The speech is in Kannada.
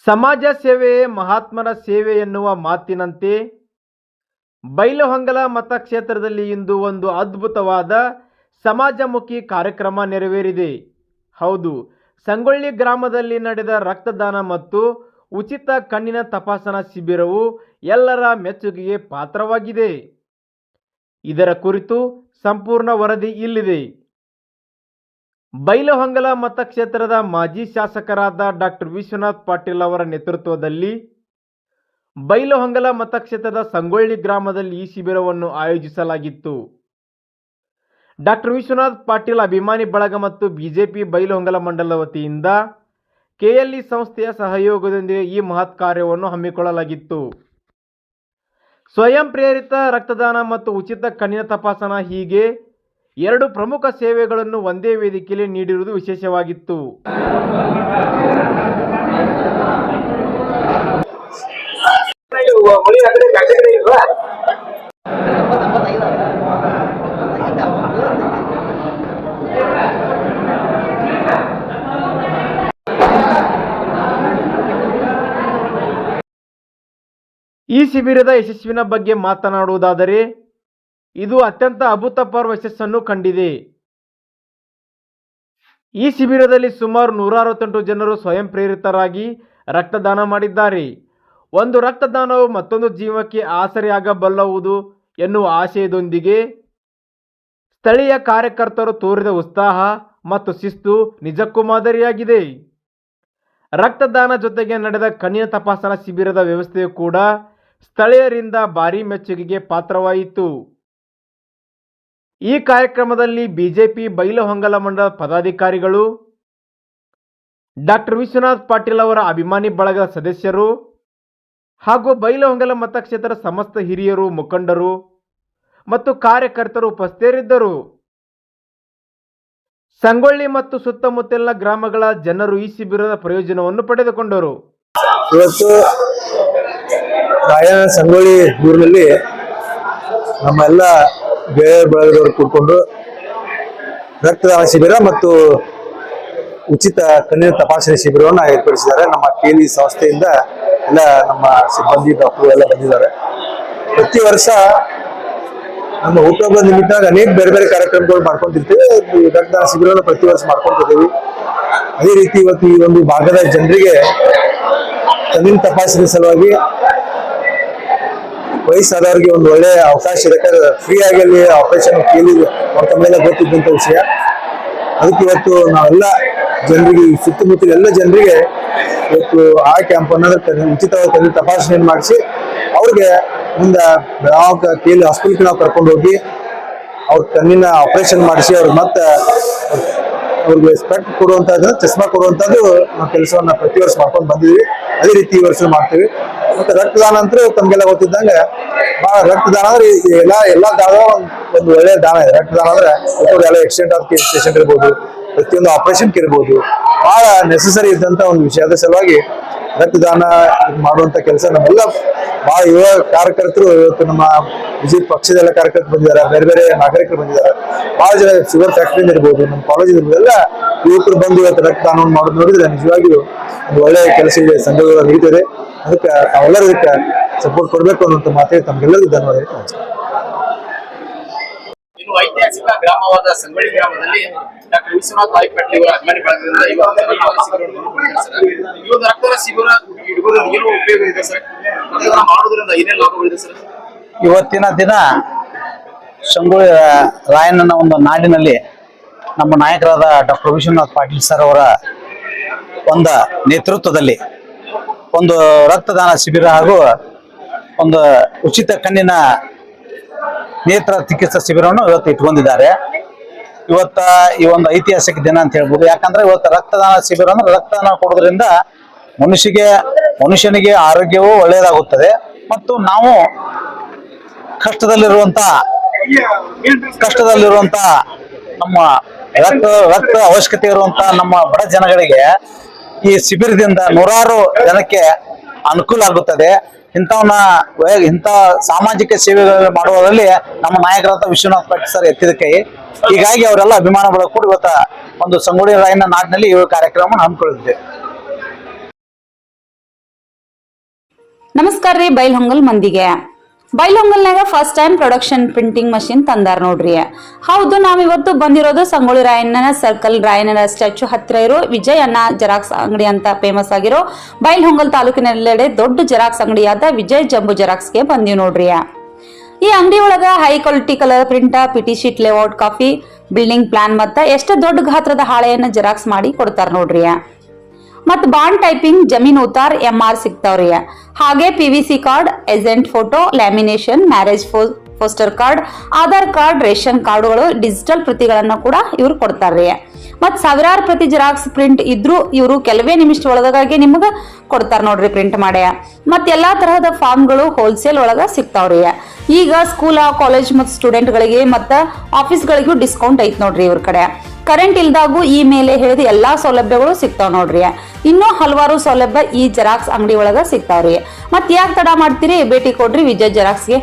ಸಮಾಜ ಸೇವೆಯೇ ಮಹಾತ್ಮನ ಸೇವೆ ಎನ್ನುವ ಮಾತಿನಂತೆ ಬೈಲಹೊಂಗಲ ಮತಕ್ಷೇತ್ರದಲ್ಲಿ ಇಂದು ಒಂದು ಅದ್ಭುತವಾದ ಸಮಾಜಮುಖಿ ಕಾರ್ಯಕ್ರಮ ನೆರವೇರಿದೆ. ಹೌದು, ಸಂಗೊಳ್ಳಿ ಗ್ರಾಮದಲ್ಲಿ ನಡೆದ ರಕ್ತದಾನ ಮತ್ತು ಉಚಿತ ಕಣ್ಣಿನ ತಪಾಸಣಾ ಶಿಬಿರವು ಎಲ್ಲರ ಮೆಚ್ಚುಗೆಗೆ ಪಾತ್ರವಾಗಿದೆ. ಇದರ ಕುರಿತು ಸಂಪೂರ್ಣ ವರದಿ ಇಲ್ಲಿದೆ. ಬೈಲಹೊಂಗಲ ಮತಕ್ಷೇತ್ರದ ಮಾಜಿ ಶಾಸಕರಾದ ಡಾಕ್ಟರ್ ವಿಶ್ವನಾಥ್ ಪಾಟೀಲ್ ಅವರ ನೇತೃತ್ವದಲ್ಲಿ ಬೈಲಹೊಂಗಲ ಮತಕ್ಷೇತ್ರದ ಸಂಗೊಳ್ಳಿ ಗ್ರಾಮದಲ್ಲಿ ಈ ಶಿಬಿರವನ್ನು ಆಯೋಜಿಸಲಾಗಿತ್ತು. ಡಾಕ್ಟರ್ ವಿಶ್ವನಾಥ್ ಪಾಟೀಲ್ ಅಭಿಮಾನಿ ಬಳಗ ಮತ್ತು ಬಿಜೆಪಿ ಬೈಲಹೊಂಗಲ ಮಂಡಲದ ವತಿಯಿಂದ ಕೆಎಲ್ಇ ಸಂಸ್ಥೆಯ ಸಹಯೋಗದೊಂದಿಗೆ ಈ ಮಹತ್ ಕಾರ್ಯವನ್ನು ಹಮ್ಮಿಕೊಳ್ಳಲಾಗಿತ್ತು. ಸ್ವಯಂ ಪ್ರೇರಿತ ರಕ್ತದಾನ ಮತ್ತು ಉಚಿತ ಕಣ್ಣಿನ ತಪಾಸಣಾ ಹೀಗೆ ಎರಡು ಪ್ರಮುಖ ಸೇವೆಗಳನ್ನು ಒಂದೇ ವೇದಿಕೆಯಲ್ಲಿ ನೀಡಿರುವುದು ವಿಶೇಷವಾಗಿತ್ತು. ಈ ಶಿಬಿರದ ಯಶಸ್ಸಿನ ಬಗ್ಗೆ ಮಾತನಾಡುವುದಾದರೆ ಇದು ಅತ್ಯಂತ ಅಭೂತಪೂರ್ವ ಯಶಸ್ಸನ್ನು ಕಂಡಿದೆ. ಈ ಶಿಬಿರದಲ್ಲಿ ಸುಮಾರು 168 ಜನರು ಸ್ವಯಂ ಪ್ರೇರಿತರಾಗಿ ರಕ್ತದಾನ ಮಾಡಿದ್ದಾರೆ. ಒಂದು ರಕ್ತದಾನವು ಮತ್ತೊಂದು ಜೀವಕ್ಕೆ ಆಸರೆಯಾಗಬಲ್ಲುವುದು ಎನ್ನುವ ಆಶಯದೊಂದಿಗೆ ಸ್ಥಳೀಯ ಕಾರ್ಯಕರ್ತರು ತೋರಿದ ಉತ್ಸಾಹ ಮತ್ತು ಶಿಸ್ತು ನಿಜಕ್ಕೂ ಮಾದರಿಯಾಗಿದೆ. ರಕ್ತದಾನ ಜೊತೆಗೆ ನಡೆದ ಕಣ್ಣಿನ ತಪಾಸಣಾ ಶಿಬಿರದ ವ್ಯವಸ್ಥೆಯು ಕೂಡ ಸ್ಥಳೀಯರಿಂದ ಭಾರೀ ಮೆಚ್ಚುಗೆಗೆ ಪಾತ್ರವಾಯಿತು. ಈ ಕಾರ್ಯಕ್ರಮದಲ್ಲಿ ಬಿಜೆಪಿ ಬೈಲಹೊಂಗಲ ಮಂಡಲ ಪದಾಧಿಕಾರಿಗಳು, ಡಾಕ್ಟರ್ ವಿಶ್ವನಾಥ್ ಪಾಟೀಲ್ ಅವರ ಅಭಿಮಾನಿ ಬಳಗದ ಸದಸ್ಯರು ಹಾಗೂ ಬೈಲಹೊಂಗಲ ಮತಕ್ಷೇತ್ರದ ಸಮಸ್ತ ಹಿರಿಯರು, ಮುಖಂಡರು ಮತ್ತು ಕಾರ್ಯಕರ್ತರು ಉಪಸ್ಥಿತರಿದ್ದರು. ಸಂಗೊಳ್ಳಿ ಮತ್ತು ಸುತ್ತಮುತ್ತಲಿನ ಗ್ರಾಮಗಳ ಜನರು ಈ ಶಿಬಿರದ ಪ್ರಯೋಜನವನ್ನು ಪಡೆದುಕೊಂಡರು. ಇವತ್ತು ಸಂಗೊಳ್ಳಿ ಊರಿನಲ್ಲಿ ನಮ್ಮ ಎಲ್ಲ ಗೆಳೆಯ ಬಳಗದವರು ಕೂತ್ಕೊಂಡು ರಕ್ತದಾನ ಶಿಬಿರ ಮತ್ತು ಉಚಿತ ಕಣ್ಣಿನ ತಪಾಸಣೆ ಶಿಬಿರವನ್ನು ಏರ್ಪಡಿಸಿದ್ದಾರೆ. ನಮ್ಮ ಕೆಎಲ್ಇ ಸಂಸ್ಥೆಯಿಂದ ಎಲ್ಲ ನಮ್ಮ ಸಿಬ್ಬಂದಿ ಡಾಕ್ಟರ್ ಎಲ್ಲ ಬಂದಿದ್ದಾರೆ. ಪ್ರತಿ ವರ್ಷ ನಮ್ಮ ಹುಟ್ಟುಹಬ್ಬದ ನಿಮಿತ್ತ ಅನೇಕ ಬೇರೆ ಬೇರೆ ಕಾರ್ಯಕ್ರಮಗಳು ಮಾಡ್ಕೊಂಡಿರ್ತೀವಿ. ರಕ್ತದಾನ ಶಿಬಿರವನ್ನು ಪ್ರತಿ ವರ್ಷ ಮಾಡ್ಕೊಂಡಿರ್ತೀವಿ. ಅದೇ ರೀತಿ ಇವತ್ತು ಈ ಒಂದು ಭಾಗದ ಜನರಿಗೆ ಕಣ್ಣಿನ ತಪಾಸಣೆ ಸಲುವಾಗಿ ವಯಸ್ಸಾದವರಿಗೆ ಒಂದು ಒಳ್ಳೆ ಅವಕಾಶ ಇದೆ. ಫ್ರೀ ಆಗಿ ಅಲ್ಲಿ ಆಪರೇಷನ್ ಕೇಳಿದ್ರು ಅವ್ರ ತಮ್ಮೆಲ್ಲ ಗೊತ್ತಿದ್ದಂತ ವಿಷಯ. ಅದಕ್ಕೆ ಇವತ್ತು ನಾವೆಲ್ಲ ಜನರಿಗೆ, ಸುತ್ತಮುತ್ತಲ ಎಲ್ಲ ಜನರಿಗೆ ಇವತ್ತು ಆ ಕ್ಯಾಂಪ್ ಅನ್ನೋದ್ರ ಉಚಿತವಾಗಿ ಕಣ್ಣಿನ ತಪಾಸಣೆಯನ್ನು ಮಾಡಿಸಿ ಅವ್ರಿಗೆ ಮುಂದೆ ಬೆಳಗಾವಿ ಕೇಳಿ ಹಾಸ್ಪಿಟಲ್ಗೆ ನಾವು ಕರ್ಕೊಂಡು ಹೋಗಿ ಅವ್ರ ಕಣ್ಣಿನ ಆಪರೇಷನ್ ಮಾಡಿಸಿ ಅವ್ರಿಗೆ ಮತ್ತೆ ಅವ್ರಿಗೆ ಸ್ಪೆಕ್ಟ್ ಕೊಡುವಂಥದ್ದು, ಚಸ್ಮಾ ಕೊಡುವಂಥದ್ದು ನಾವು ಕೆಲಸವನ್ನ ಪ್ರತಿ ವರ್ಷ ಮಾಡ್ಕೊಂಡು ಬಂದಿದ್ವಿ. ಅದೇ ರೀತಿ ಈ ವರ್ಷ ಮಾಡ್ತೀವಿ. ಮತ್ತೆ ರಕ್ತದಾನ ಅಂತ ತಮ್ಗೆಲ್ಲ ಗೊತ್ತಿದ್ದಂಗೆ ಬಹಳ ರಕ್ತದಾನ ಅಂದ್ರೆ ಎಲ್ಲಾ ದಾನ ಒಂದು ಒಳ್ಳೆಯ ದಾನ ಇದೆ. ರಕ್ತದಾನ ಅಂದ್ರೆ ಎಲ್ಲ ಆಕ್ಸಿಡೆಂಟ್ ಆದ ಪೇಷಂಟ್ ಇರ್ಬೋದು, ಪ್ರತಿಯೊಂದು ಆಪರೇಷನ್ ಇರ್ಬೋದು, ಬಹಳ ನೆಸೆಸರಿ ಇದ್ದಂತ ಒಂದು ವಿಷಯ. ಅದ್ರ ಸಲುವಾಗಿ ರಕ್ತದಾನ ಮಾಡುವಂತ ಕೆಲಸ ನಮ್ಮೆಲ್ಲ ಬಹಳ ಯುವ ಕಾರ್ಯಕರ್ತರು, ಇವತ್ತು ನಮ್ಮ ವಿಜಯ್ ಪಕ್ಷದೆಲ್ಲ ಕಾರ್ಯಕರ್ತರು ಬಂದಿದ್ದಾರೆ, ಬೇರೆ ಬೇರೆ ನಾಗರಿಕರು ಬಂದಿದ್ದಾರೆ. ಬಹಳ ಜನ ಶುಗರ್ ಫ್ಯಾಕ್ಟ್ರಿ ಇರ್ಬೋದು, ನಮ್ಮ ಕಾಲೇಜ್ ಇರ್ಬೋದು, ಎಲ್ಲ ಯುವಕರು ಬಂದು ಇವತ್ತು ರಕ್ತದಾನವನ್ನು ಮಾಡೋದು ನೋಡಿದ್ರೆ ನಿಜವಾಗಿಯೂ ಒಂದು ಒಳ್ಳೆಯ ಕೆಲಸ ಇದೆ, ಸಂಘಗಳು ನಡೀತಿದೆ. ಅದಕ್ಕೆ ನಾವೆಲ್ಲರೂ ಇದಕ್ಕೆ ಸಪೋರ್ಟ್ ಕೊಡಬೇಕು ಅನ್ನುವಂಥ ಮಾತಿಗೆ ತಮ್ಗೆಲ್ಲರಿಗೂ ಧನ್ಯವಾದ. ಇನ್ನು ಐತಿಹಾಸಿಕ ಗ್ರಾಮವಾದ ಸಂಗೊಳ್ಳಿ ಗ್ರಾಮದಲ್ಲಿ ಡಾಕ್ಟರ್ ವಿಶ್ವನಾಥ್ ಪಾಟೀಲ್ ಅವರ ಅಭಿಮಾನಿ ಬಳಗದಿಂದ ಈ ಒಂದು ರಕ್ತದಾನ ಶಿಬಿರ ಇಡುವುದರಿಂದ ಏನು ಉಪಯೋಗ ಇದೆ ಸರ್? ರಕ್ತದಾನ ಮಾಡುವುದರಿಂದ ಏನೇನು ಲಾಭಗಳಿದೆ ಸರ್? ಇವತ್ತಿನ ದಿನ ಸಂಗೊಳ್ಳಿ ರಾಯಣ್ಣನ ಒಂದು ನಾಡಿನಲ್ಲಿ ನಮ್ಮ ನಾಯಕರಾದ ಡಾಕ್ಟರ್ ವಿಶ್ವನಾಥ್ ಪಾಟೀಲ್ ಸರ್ ಅವರ ಒಂದು ನೇತೃತ್ವದಲ್ಲಿ ಒಂದು ರಕ್ತದಾನ ಶಿಬಿರ ಹಾಗೂ ಒಂದು ಉಚಿತ ಕಣ್ಣಿನ ನೇತ್ರ ಚಿಕಿತ್ಸಾ ಶಿಬಿರವನ್ನು ಇವತ್ತು ಇಟ್ಕೊಂಡಿದ್ದಾರೆ. ಇವತ್ತ ಈ ಒಂದು ಐತಿಹಾಸಿಕ ದಿನ ಅಂತ ಹೇಳ್ಬೋದು. ಯಾಕಂದ್ರೆ ಇವತ್ತು ರಕ್ತದಾನ ಶಿಬಿರ ಅಂದ್ರೆ ರಕ್ತದಾನ ಕೊಡೋದ್ರಿಂದ ಮನುಷ್ಯನಿಗೆ ಆರೋಗ್ಯವೂ ಒಳ್ಳೆಯದಾಗುತ್ತದೆ ಮತ್ತು ನಾವು ಕಷ್ಟದಲ್ಲಿರುವಂತ ನಮ್ಮ ರಕ್ತ ಅವಶ್ಯಕತೆ ಇರುವಂತ ನಮ್ಮ ಬಡ ಜನಗಳಿಗೆ ಈ ಶಿಬಿರದಿಂದ 100 ಜನಕ್ಕೆ ಅನುಕೂಲ ಆಗುತ್ತದೆ. ಇಂಥ ಸಾಮಾಜಿಕ ಸೇವೆಗಳು ಮಾಡುವುದರಲ್ಲಿ ನಮ್ಮ ನಾಯಕರಾದ ವಿಶ್ವನಾಥ್ ಪಾಟೀಲ್ ಸರ್ ಎತ್ತಿದ ಕೈ. ಹೀಗಾಗಿ ಅವರೆಲ್ಲ ಅಭಿಮಾನ ಬಳಗ ಕೂಡ ಇವತ್ತ ಒಂದು ಸಂಗೊಳ್ಳಿ ರಾಯಣ್ಣ ನಾಡಿನಲ್ಲಿ ಈ ಕಾರ್ಯಕ್ರಮವನ್ನು ಹಮ್ಮಿಕೊಳ್ಳುತ್ತಿದೆ. ನಮಸ್ಕಾರ ರೀ ಬೈಲ್ಹೊಂಗಲ್ ಮಂದಿಗೆ. ಬೈಲ್ಹೊಂಗಲ್ನಾಗ first time production printing machine ತಂದಾರ ನೋಡ್ರಿ. ಹೌದು, ನಾವಿವತ್ತು ಬಂದಿರೋದು ಸಂಗೊಳ್ಳಿ ರಾಯಣ್ಣನ ಸರ್ಕಲ್, ರಾಯಣ್ಣನ ಸ್ಟ್ಯಾಚು ಹತ್ತಿರ ಇರೋ ವಿಜಯ್ ಅಣ್ಣ ಜೆರಾಕ್ಸ್ ಅಂಗಡಿ ಅಂತ ಫೇಮಸ್ ಆಗಿರೋ ಬೈಲ್ಹೊಂಗಲ್ ತಾಲೂಕಿನೆಲ್ಲೆಡೆ ದೊಡ್ಡ ಜೆರಾಕ್ಸ್ ಅಂಗಡಿಯಾದ ವಿಜಯ್ ಜಂಬು ಜೆರಾಕ್ಸ್ಗೆ ಬಂದಿವಿ ನೋಡ್ರಿ. ಈ ಅಂಗಡಿ ಒಳಗ high quality colour print, PT sheet, layout copy, building plan ಮತ್ತ ಎಷ್ಟೇ ದೊಡ್ಡ ಗಾತ್ರದ ಹಾಳೆಯನ್ನ ಜೆರಾಕ್ಸ್ ಮಾಡಿ ಕೊಡ್ತಾರ ನೋಡ್ರಿ. ಮತ್ ಬಾಂಡ್ ಟೈಪಿಂಗ್, ಜಮೀನ್ ಉತ್ತಾರ್, MR ಸಿಗ್ತಾವ್ರಿ. ಹಾಗೆ PVC card, agent photo, lamination, marriage poster card, Aadhaar card, ration ಕಾರ್ಡ್ಗಳು, ಡಿಜಿಟಲ್ ಪ್ರತಿಗಳನ್ನ ಕೂಡ ಇವ್ರು ಕೊಡ್ತಾರ್ರಿ. ಮತ್ ಸಾವಿರಾರು ಪ್ರತಿ ಜೆರಾಕ್ಸ್ ಪ್ರಿಂಟ್ ಇದ್ರು ಇವರು ಕೆಲವೇ ನಿಮಿಷ ಒಳಗಾಗಿ ನಿಮಗ ಕೊಡ್ತಾರ ನೋಡ್ರಿ ಪ್ರಿಂಟ್ ಮಾಡ್ಯ. ಮತ್ ಎಲ್ಲಾ ತರಹದ ಫಾರ್ಮ್ಗಳು ಹೋಲ್ಸೇಲ್ ಒಳಗ ಸಿಗ್ತಾವ್ರಿ. ಈಗ ಸ್ಕೂಲ್, ಕಾಲೇಜ್ ಮತ್ತು ಸ್ಟೂಡೆಂಟ್ ಗಳಿಗೆ ಮತ್ತ ಆಫೀಸ್ ಗಳಿಗೂ ಡಿಸ್ಕೌಂಟ್ ಐತ್ ನೋಡ್ರಿ ಇವ್ರ ಕಡೆ. ಕರೆಂಟ್ ಇಲ್ದಾಗೂ ಈ ಮೇಲೆ ಹೇಳಿದ ಎಲ್ಲಾ ಸೌಲಭ್ಯಗಳು ಸಿಗ್ತಾವ್ ನೋಡ್ರಿ. ಇನ್ನೂ ಹಲವಾರು ಸೌಲಭ್ಯ ಈ ಜೆರಾಕ್ಸ್ ಅಂಗಡಿ ಒಳಗ ಸಿಗ್ತಾವ್ರಿ. ಮತ್ ಯಾಕೆ ತಡ ಮಾಡ್ತೀರಿ, ಭೇಟಿ ಕೊಡ್ರಿ ವಿಜಯ್ ಜೆರಾಕ್ಸ್ಗೆ.